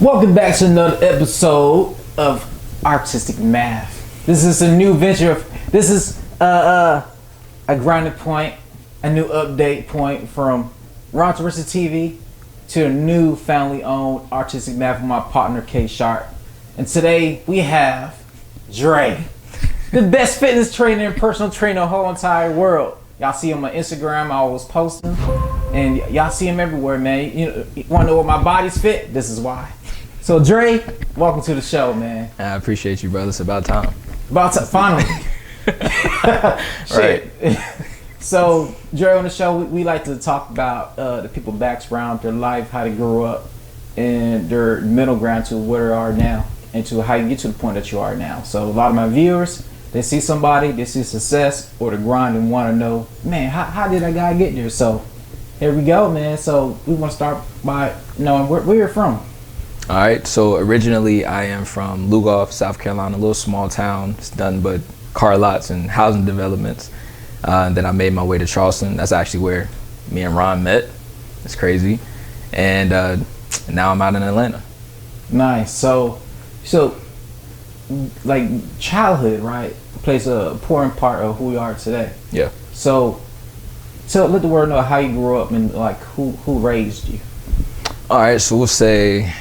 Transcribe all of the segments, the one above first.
Welcome back to another episode of Artistic Math. This is a new venture. This is a grinding point, a new update point from Controversy TV to a new family-owned Artistic Math with my partner K Sharp. And today we have Dre, the best fitness trainer and personal trainer in the whole entire world. Y'all see him on Instagram. I always post him, and y'all see him everywhere, man. You want to know where my body's fit? This is why. So Dre, welcome to the show, man. I appreciate you, brother. It's about time. Finally. Right. So Dre, on the show, we like to talk about the people's background, their life, how they grew up, and their middle ground to where they are now, and to how you get to the point that you are now. So a lot of my viewers, they see somebody, they see success or the grind and want to know, man, how did that guy get there? So here we go, man. So we want to start by knowing where you're from. All right. So originally, I am from Lugoff, South Carolina, a little small town. It's done but car lots and housing developments. Then I made my way to Charleston. That's actually where me and Ron met. It's crazy. And now I'm out in Atlanta. Nice. So like childhood, right, plays an important part of who we are today. Yeah. So let the world know how you grew up and like who raised you. All right. So we'll say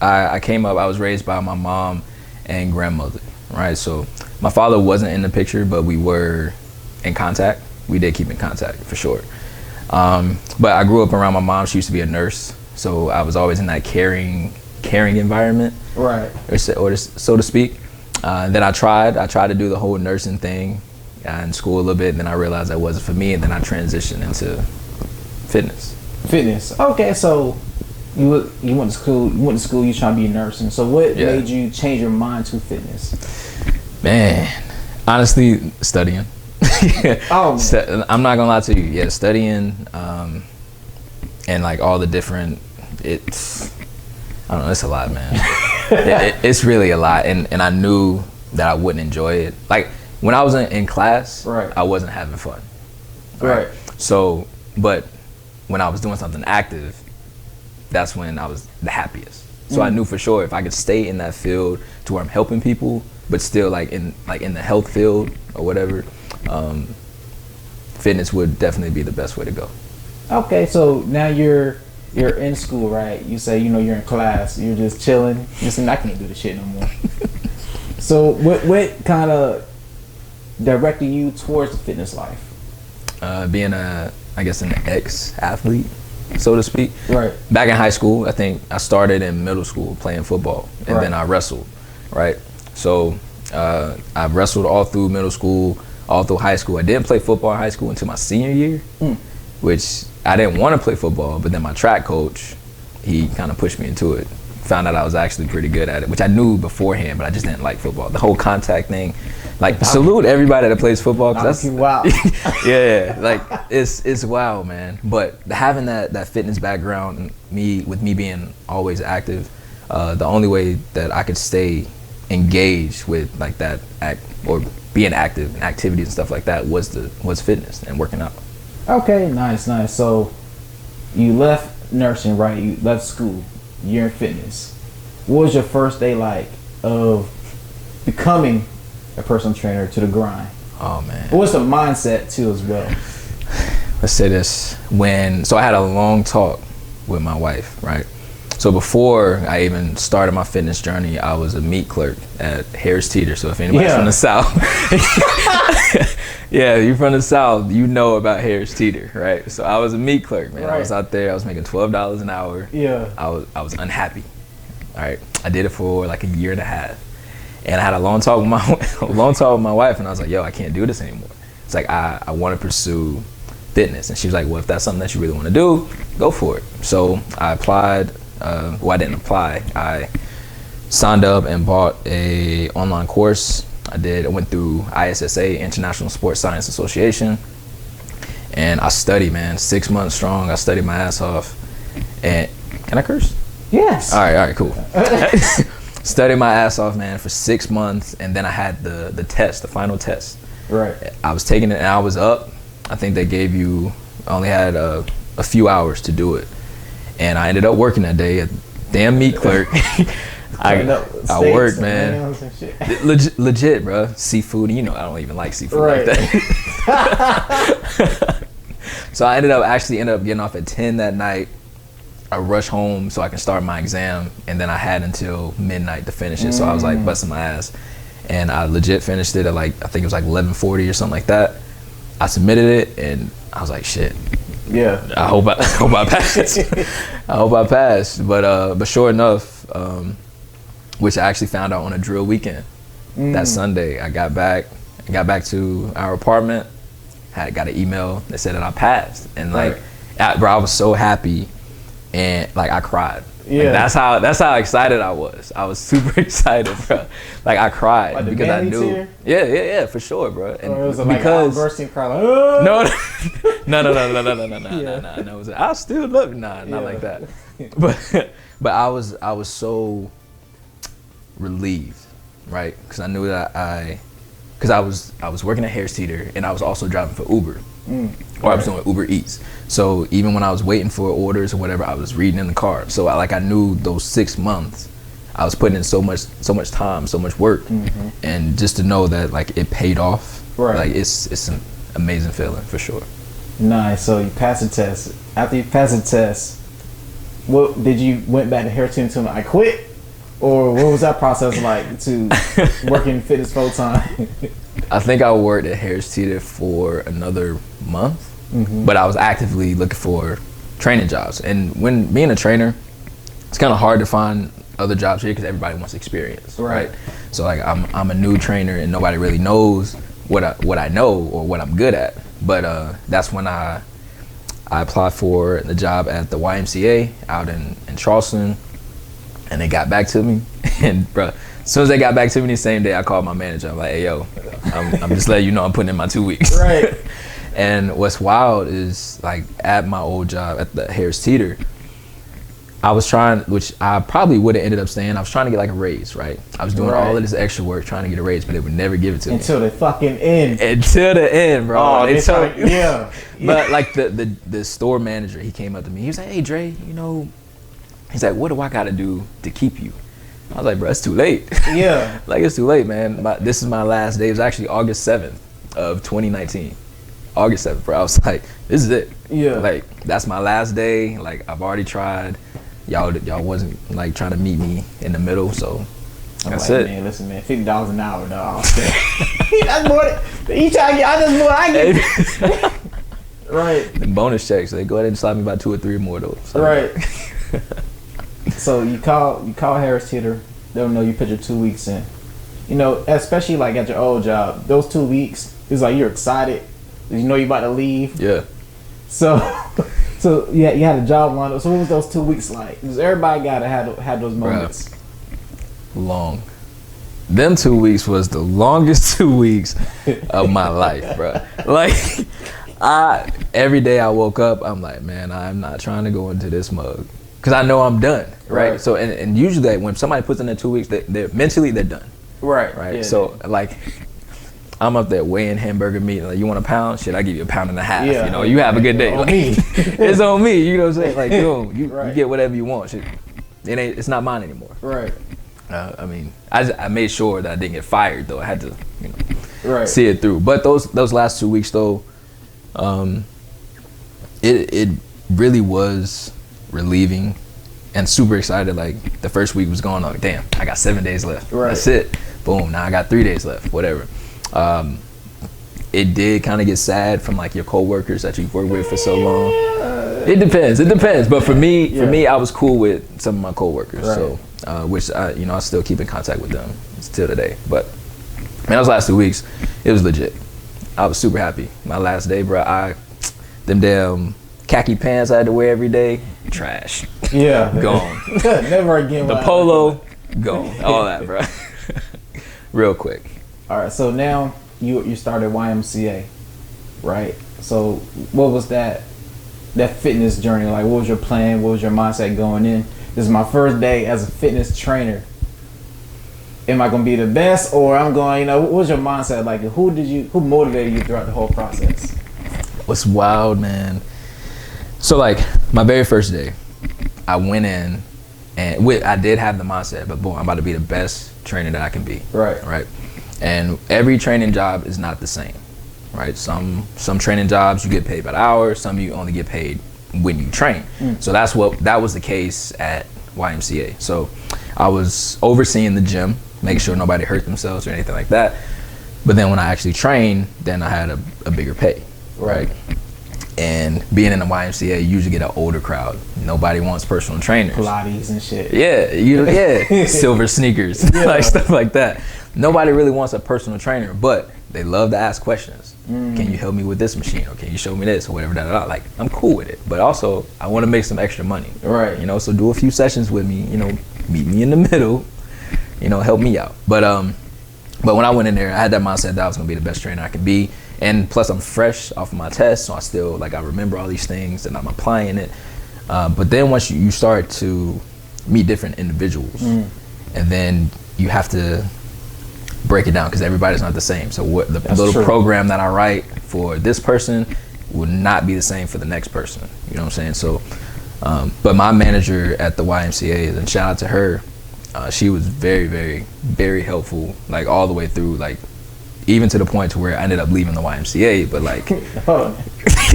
I came up, I was raised by my mom and grandmother, right? So my father wasn't in the picture, but we were in contact. We did keep in contact for sure. But I grew up around my mom. She used to be a nurse. So I was always in that caring environment. Right. Or so to speak. Then I tried to do the whole nursing thing in school a little bit. And then I realized that wasn't for me. And then I transitioned into fitness. Okay. So you went to school. You trying to be a nurse. And so what made you change your mind to fitness? Man, honestly, studying. Oh, I'm not gonna lie to you. Yeah, studying, and like all the different. I don't know. It's a lot, man. It's really a lot, and I knew that I wouldn't enjoy it. Like when I was in class, right, I wasn't having fun. Right. So, but when I was doing something active, that's when I was the happiest. So I knew for sure if I could stay in that field to where I'm helping people, but still like in the health field or whatever, fitness would definitely be the best way to go. Okay, so now you're in school, right? You say you're in class, you're just chilling. Listen, I can't do this shit no more. So what kind of directed you towards the fitness life? Being an ex-athlete, so to speak. Right. Back in high school, I think I started in middle school playing football, and then I wrestled, right? So I wrestled all through middle school, all through high school. I didn't play football in high school until my senior year, which I didn't want to play football, but then my track coach, he kind of pushed me into it. Found out I was actually pretty good at it, which I knew beforehand, but I just didn't like football. The whole contact thing, like salute everybody that plays football. Cause that's wow. Yeah, like it's wild, man. But having that fitness background, and me being always active, the only way that I could stay engaged with like that or being active in activities and stuff like that was fitness and working out. Okay, nice. So you left nursing, right? You left school. You're in fitness. What was your first day like of becoming a personal trainer to the grind? Oh man. What's the mindset too as well? Let's say this. So I had a long talk with my wife, right? So before I even started my fitness journey, I was a meat clerk at Harris Teeter. So if anybody's from the South, yeah, you're from the South, you know about Harris Teeter, right? So I was a meat clerk, man. Right. I was out there, I was making $12 an hour. Yeah. I was unhappy. All right. I did it for like a year and a half. And I had a long talk with my wife, and I was like, yo, I can't do this anymore. It's like I want to pursue fitness. And she was like, well, if that's something that you really want to do, go for it. So I applied. I didn't apply. I signed up and bought a online course. I went through ISSA, International Sports Science Association, and I studied, man, 6 months strong. I studied my ass off. And can I curse? Yes. All right, cool. Studied my ass off, man, for 6 months, and then I had the test, the final test. Right. I was taking it, and I was up. I think they gave you, I only had a few hours to do it. And I ended up working that day at damn meat clerk. I worked, man. Legit, bro. Seafood, I don't even like seafood like that. So I ended up getting off at 10 that night. I rushed home so I can start my exam, and then I had until midnight to finish it. So I was like busting my ass, and I legit finished it at I think it was 11:40 or something like that. I submitted it, and I was like, shit. Yeah. I hope I passed. I hope I passed. But sure enough, which I actually found out on a drill weekend. That Sunday, I got back to our apartment, got an email that said that I passed, and bro, I was so happy, and I cried. Yeah, that's how excited I was. I was super excited, bro. I cried because I knew. Tear? Yeah, for sure, bro. And it was because bursting cry. Oh! No. I still love not like that. But I was so relieved, right? Because I knew that I was working at Harris Teeter, and I was also driving for Uber, or I was doing Uber Eats. So even when I was waiting for orders or whatever, I was reading in the car. So I knew those 6 months, I was putting in so much time, so much work, and just to know that it paid off, it's an amazing feeling for sure. Nice. So you passed the test. After you passed the test, what did you went back to Harris Teeter and I quit? Or what was that process like to work in fitness full time? I think I worked at Harris Teeter for another month, but I was actively looking for training jobs. And when being a trainer, it's kind of hard to find other jobs here because everybody wants experience, right? So I'm a new trainer, and nobody really knows what I know or what I'm good at. But that's when I applied for the job at the YMCA out in Charleston. And they got back to me, and bro, as soon as they got back to me the same day, I called my manager. I'm like, hey, yo, I'm just letting you know I'm putting in my 2 weeks. Right. And what's wild is at my old job at the Harris Teeter, I was trying, which I probably would have ended up staying. I was trying to get a raise, right? I was doing all of this extra work trying to get a raise, but they would never give it to me. Until the fucking end. Until the end, bro. Oh, yeah. But the store manager, he came up to me. He was like, hey, Dre, he's like, what do I got to do to keep you? I was like, bro, it's too late. Yeah. It's too late, man. This is my last day. It was actually August 7th of 2019. August 7th, bro. I was like, this is it. Yeah. That's my last day. I've already tried. Y'all wasn't trying to meet me in the middle, so that's it. Man, listen, man, $50 an hour, dog. That's more than you try to get. That's more I get. Right. The bonus checks, they go ahead and slap me about 2 or 3 more though. So. Right. So you call Harris Teeter. They don't know you put your 2 weeks in. Especially at your old job, those 2 weeks is you're excited. You know you're about to leave. Yeah. So yeah, you had a job lined up. So what was those 2 weeks like? Because everybody gotta have those moments. Bruh, long. Them 2 weeks was the longest 2 weeks of my life, bro. Every day I woke up, I'm like, man, I'm not trying to go into this mug. Because I know I'm done, right? So, and usually when somebody puts in their 2 weeks, they're mentally, they're done. Right. Yeah, so, I'm up there weighing hamburger meat. You want a pound? Shit, I give you a pound and a half. Yeah, you have a good day. On me. It's on me. You know what I'm saying? You get whatever you want. Shit, it's not mine anymore. Right. I made sure that I didn't get fired, though. I had to, see it through. But those last 2 weeks, though, it really was relieving and super excited. The first week was going on, damn, I got 7 days left. Right. That's it. Boom, now I got 3 days left, whatever. It did kind of get sad from your coworkers that you've worked with for so long. It depends. But for me, I was cool with some of my coworkers. Right. So, which I still keep in contact with them still today. But man, those last 2 weeks, it was legit. I was super happy. My last day, bro, them damn khaki pants I had to wear every day, trash. Yeah. Gone. Never again. The polo, gone. All that, bro. Real quick. All right, so now you started YMCA, right? So what was that fitness journey like? What was your plan? What was your mindset going in? This is my first day as a fitness trainer. Am I gonna be the best, or I'm going? What was your mindset like? Who motivated you throughout the whole process? What's wild, man. So my very first day, I went in And I did have the mindset, but boom, I'm about to be the best trainer that I can be. Right. And every training job is not the same, right? Some training jobs you get paid by the hour, some you only get paid when you train. So that was the case at YMCA. So I was overseeing the gym, making sure nobody hurt themselves or anything like that. But then when I actually trained, then I had a bigger pay, right? And being in the YMCA, you usually get an older crowd. Nobody wants personal trainers. Pilates and shit. Yeah, silver sneakers, like stuff like that. Nobody really wants a personal trainer, but they love to ask questions. Can you help me with this machine? Or can you show me this? Or whatever, Like, I'm cool with it. But also, I want to make some extra money. Right. You know, so do a few sessions with me, you know, meet me in the middle, you know, help me out. But when I went in there, I had that mindset that I was going to be the best trainer I could be. And plus, I'm fresh off of my test, so I still, like, I remember all these things and I'm applying it. But then once you start to meet different individuals, and then you have to break it down because everybody's not the same. So what the little program that I write for this person will not be the same for the next person. You know what I'm saying? So, but my manager at the YMCA, and shout out to her, she was very, very, very helpful, like all the way through, like even to the point to where I ended up leaving the YMCA. But like,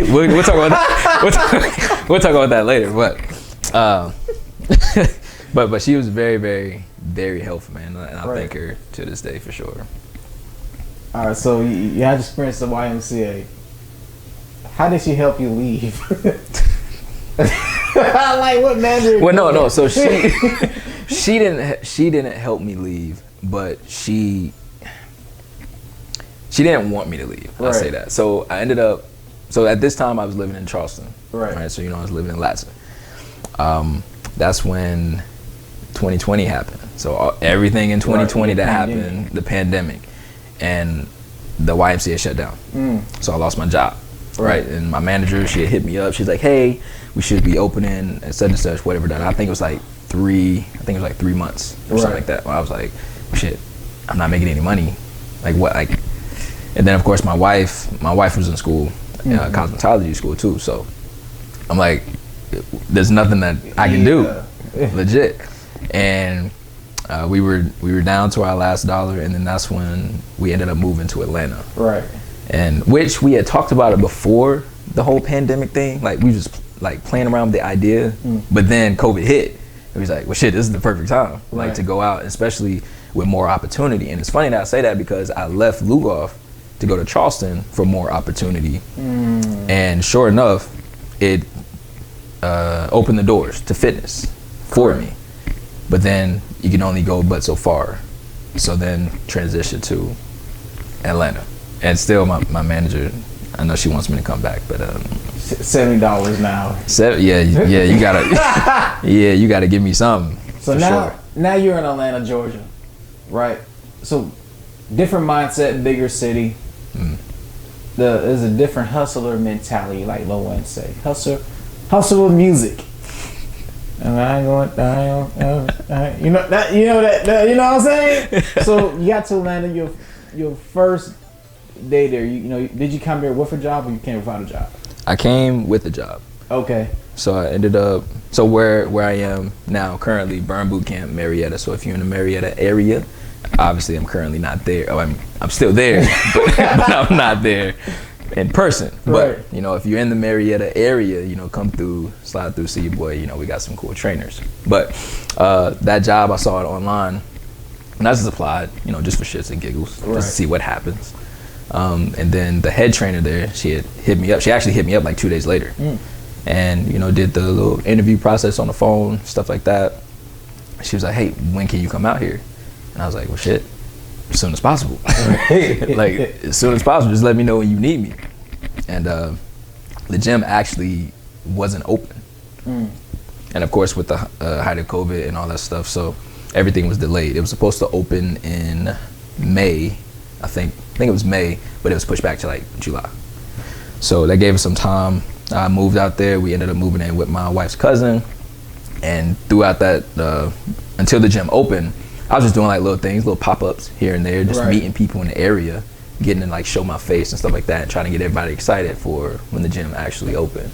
we'll talk about that. We'll talk about that later. But she was very, very, very helpful, man, and I thank her to this day for sure. All right, so you had experience at YMCA. How did she help you leave? Like, what manager? Well, no. So she didn't help me leave, but she didn't want me to leave. I'll say that. So I ended up. So at this time, I was living in Charleston. Right. So I was living in Latson. That's when 2020 happened. So everything in 2020 that happened, the pandemic, and the YMCA shut down. So I lost my job. Right. And my manager, she had hit me up. She's like, "Hey, we should be opening at such and such, whatever." I think it was like 3 months or something like that. Well, I was like, "Shit, I'm not making any money. Like what?" Like, and then of course my wife was in school, cosmetology school too. So I'm like, there's nothing that I can do, legit. And we were down to our last dollar, and then that's when we ended up moving to Atlanta. Right. And which we had talked about it before the whole pandemic thing. Like we was like playing around with the idea, but then COVID hit. It was like, well, shit, this is the perfect time, like to go out, especially with more opportunity. And it's funny that I say that because I left Lugoff to go to Charleston for more opportunity, and sure enough, it opened the doors to fitness for me. But then you can only go but so far. So then transition to Atlanta. And still my manager, I know she wants me to come back, but $70 an hour. You gotta give me something. So now you're in Atlanta, Georgia, right? So different mindset, bigger city. There's a different hustler mentality, like Lil Wayne say. Hustle with music. And I ain't going. You know what I'm saying? So you got to Atlanta, your first day there. Did you come here with a job or you came without a job? I came with a job. Okay. So I ended up where I am now currently, Burn Boot Camp, Marietta. So if you're in the Marietta area, obviously I'm currently not there. Oh, I'm still there, but I'm not there in person. But if you're in the Marietta area, come through, slide through, see your boy. We got some cool trainers. But that job, I saw it online, and I just applied, just for shits and giggles, just to see what happens. And then the head trainer there, she had hit me up. She actually hit me up like 2 days later, and did the little interview process on the phone, stuff like that. She was like, "Hey, when can you come out here?" And I was like, "Well, shit, as soon as possible." Like as soon as possible. Just let me know when you need me. And the gym actually wasn't open, and of course with the height of COVID and all that stuff, so everything was delayed. It was supposed to open in May. I think it was May, but it was pushed back to like July. So that gave us some time. I moved out there. We ended up moving in with my wife's cousin, and throughout that, until the gym opened, I was just doing like little things, little pop-ups here and there, just meeting people in the area, getting to like show my face and stuff like that, and trying to get everybody excited for when the gym actually opened.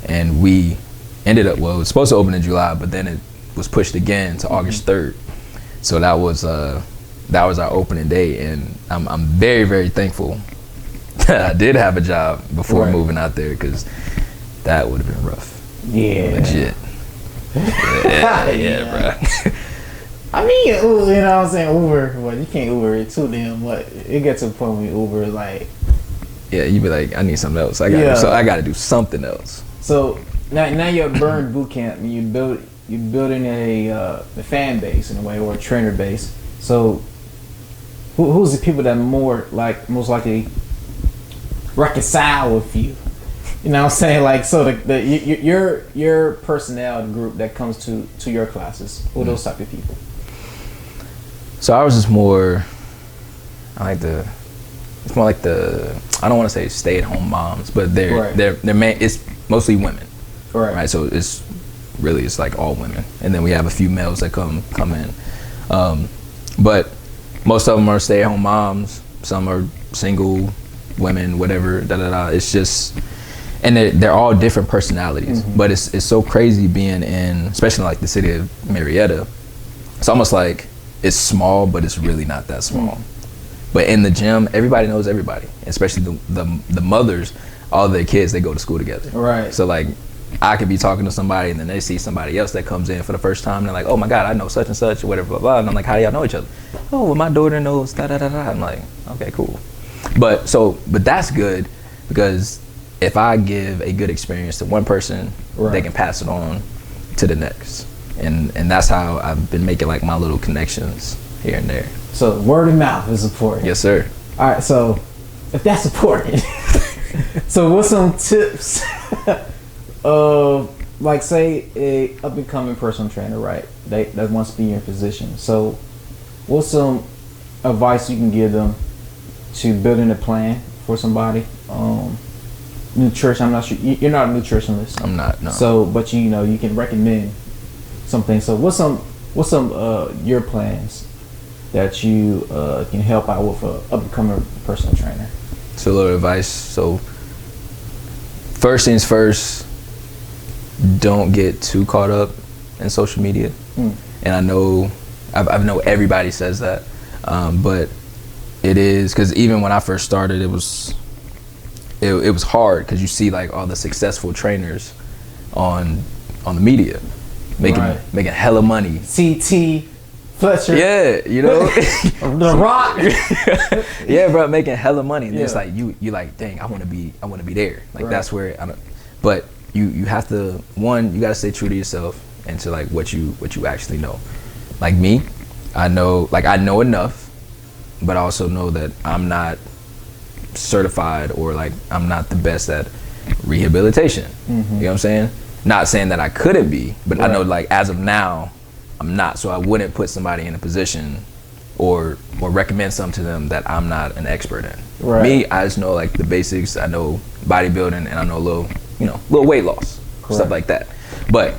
And we ended up, it was supposed to open in July, but then was pushed again to August 3rd. So that was our opening day, and I'm very, very thankful that I did have a job before moving out there, because that would have been rough. Yeah. Legit. Yeah, bro. I mean, you know what I'm saying, Uber, well, you can't Uber it too damn, but it gets to a point when Uber is like, yeah, you be like, I need something else. I gotta do something else. So now you're at Burn Boot Camp, and you're building a fan base in a way, or a trainer base. So who's the people that most likely reconcile with you? You know what I'm saying? Like, so your personnel group that comes to your classes, who are those type of people? So I was just more, it's more like I don't want to say stay-at-home moms, but they're it's mostly women. Right. So it's like all women, and then we have a few males that come in, but most of them are stay-at-home moms. Some are single women, whatever. It's just, and they're all different personalities. But it's so crazy being in, especially like the city of Marietta. It's almost like it's small, but it's really not that small. But in the gym, everybody knows everybody, especially the mothers. All their kids, they go to school together. Right. So like, I could be talking to somebody, and then they see somebody else that comes in for the first time, and they're like, "Oh my God, I know such and such," or whatever, blah blah. And I'm like, "How do y'all know each other?" "Oh, well, my daughter knows da da da da." I'm like, "Okay, cool." But that's good, because if I give a good experience to one person, they can pass it on to the next, and that's how I've been making like my little connections here and there. So word of mouth is important. Yes, sir. All right, so if that's important, so what's some tips of, like, say a up and coming personal trainer, right? That wants to be in your position. So what's some advice you can give them to building a plan for somebody? Nutrition, I'm not sure. You're not a nutritionist. I'm not, no. So, but you know, you can recommend something. So what's some your plans that you can help out with a up and coming personal trainer? So a little advice. So first things first, don't get too caught up in social media. And I know everybody says that, but it is, because even when I first started, it was hard, because you see like all the successful trainers on the media making hella money. CT Fletcher. Yeah, you know. The Rock. Yeah, bro, making hella money, and it's like you like, dang, I want to be there. Like that's where but you have to, one, you got to stay true to yourself and to like what you actually know. Like me, I know enough, but I also know that I'm not certified, or like I'm not the best at rehabilitation. You know what I'm saying? Not saying that I couldn't be, but I know like as of now, I'm not. So I wouldn't put somebody in a position or recommend something to them that I'm not an expert in. Me, I just know like the basics. I know bodybuilding, and I know a little weight loss, stuff like that. But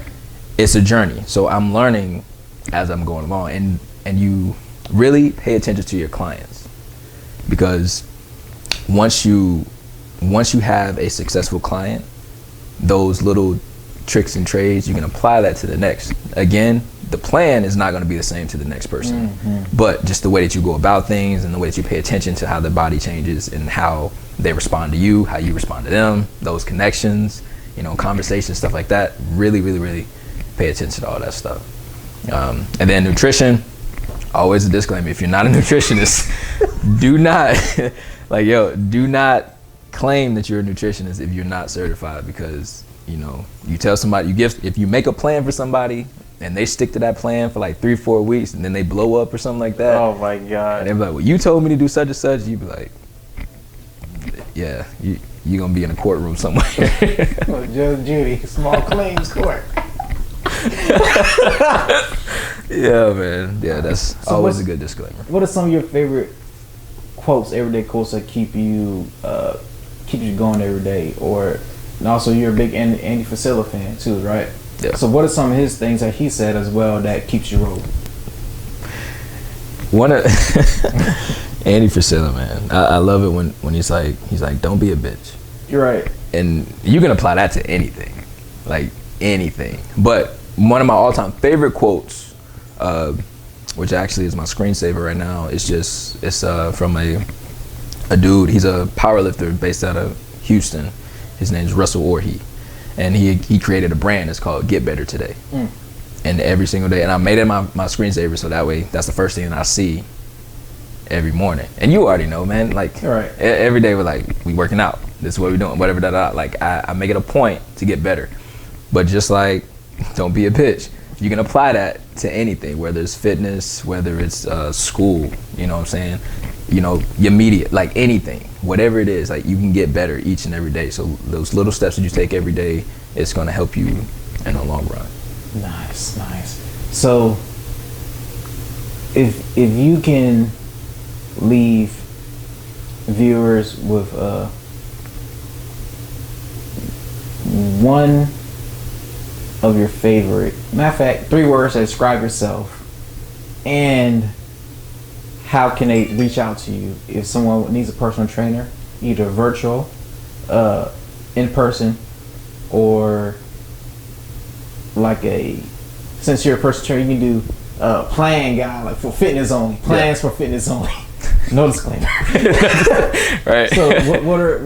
it's a journey, so I'm learning as I'm going along, and you really pay attention to your clients, because once you have a successful client, those little tricks and trades, you can apply that to the next. Again, the plan is not going to be the same to the next person, but just the way that you go about things, and the way that you pay attention to how the body changes, and how they respond to you, how you respond to them, those connections, conversations, stuff like that. Really, really, really pay attention to all that stuff. And then nutrition, always a disclaimer: if you're not a nutritionist, do not claim that you're a nutritionist if you're not certified, because you tell somebody, if you make a plan for somebody and they stick to that plan for like 3-4 weeks, and then they blow up or something like that. Oh my God. And they're like, well, you told me to do such and such. You'd be like, yeah, you're gonna be in a courtroom somewhere. Judge Judy, small claims court. Yeah, man. Yeah, that's always a good disclaimer. What are some of your favorite quotes, everyday quotes, that keep you going every day? And also, you're a big Andy Frisella fan too, right? Yeah. So what are some of his things that he said as well that keeps you rolling? One of Andy Frisella, man. I love it when he's like, don't be a bitch. You're right. And you can apply that to anything, like anything. But one of my all-time favorite quotes, which actually is my screensaver right now, it's from a dude. He's a powerlifter based out of Houston. His name's Russell Orhe, and he created a brand. It's called Get Better Today. And every single day, and I made it my screensaver, so that way that's the first thing that I see every morning. And you already know, man, like every day we're like, we working out, this is what we're doing, whatever that. Like I make it a point to get better, but just like, don't be a bitch. You can apply that to anything, whether it's fitness, whether it's school, you know what I'm saying, you know, your media, like anything, whatever it is, like you can get better each and every day. So those little steps that you take every day, it's going to help you in the long run. Nice. So if you can leave viewers with one of your favorite, matter of fact, 3 words that describe yourself, and how can they reach out to you if someone needs a personal trainer, either virtual, in person, or like since you're a personal trainer, you can do plan guide, like for fitness only, plans for fitness only. No disclaimer. Right. So what are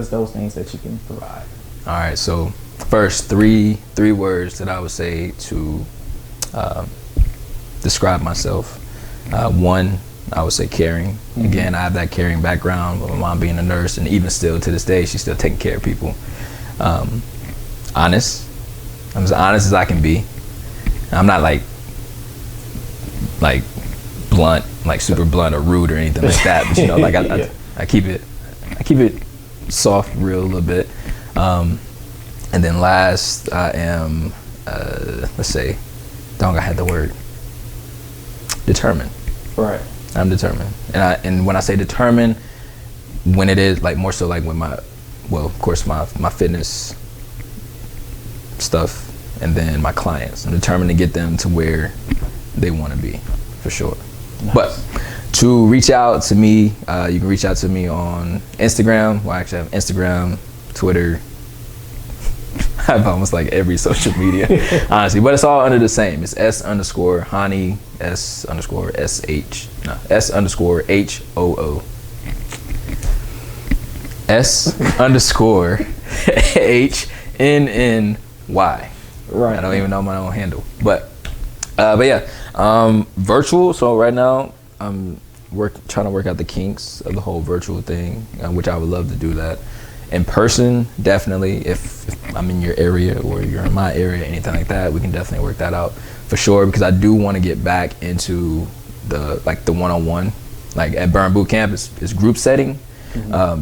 those things that you can provide? All right. So first, three words that I would say to describe myself. One, I would say caring. Again, I have that caring background with my mom being a nurse, and even still to this day, she's still taking care of people. Honest. I'm as honest as I can be. I'm not like blunt, like super blunt or rude or anything like that. But you know, like I keep it soft, real a little bit. And then last, I am let's say, I had the word determined. Right. I'm determined, and when I say determined, when it is like more so like with of course my fitness stuff, and then my clients. I'm determined to get them to where they want to be, for sure. Nice. But to reach out to me, you can reach out to me on Instagram. Well, I actually have Instagram, Twitter. I have almost like every social media, honestly, but it's all under the same. It's S_Hani, S_HOO. S_HNNY. Right. I don't even know my own handle, but yeah, virtual. So right now I'm trying to work out the kinks of the whole virtual thing, which I would love to do that. In person, definitely. If I'm in your area or you're in my area, anything like that, we can definitely work that out for sure. Because I do want to get back into the one-on-one, like at Burn Boot Camp, it's group setting,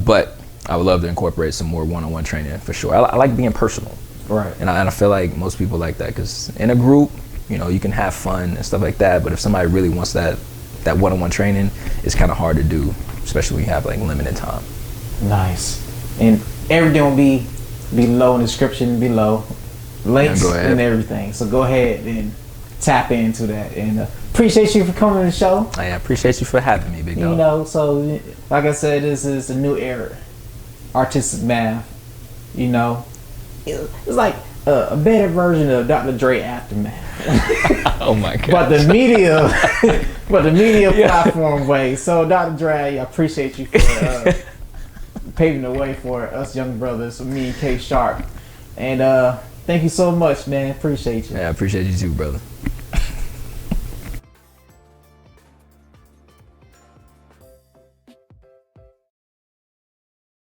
but I would love to incorporate some more one-on-one training for sure. I like being personal. Right. And I feel like most people like that, because in a group, you know, you can have fun and stuff like that, but if somebody really wants that one-on-one training, it's kind of hard to do, especially when you have like limited time. Nice. And everything will be below in the description below, links and everything. So go ahead and tap into that. And appreciate you for coming to the show. I appreciate you for having me, big dog. You know, so like I said, this is a new era, artistic math. You know, it's like a better version of Dr. Dre Aftermath. Oh my god! But the media platform way. So Dr. Dre, I appreciate you for paving the way for us young brothers, me and K Sharp, and thank you so much, man. Appreciate you. Yeah, I appreciate you too, brother.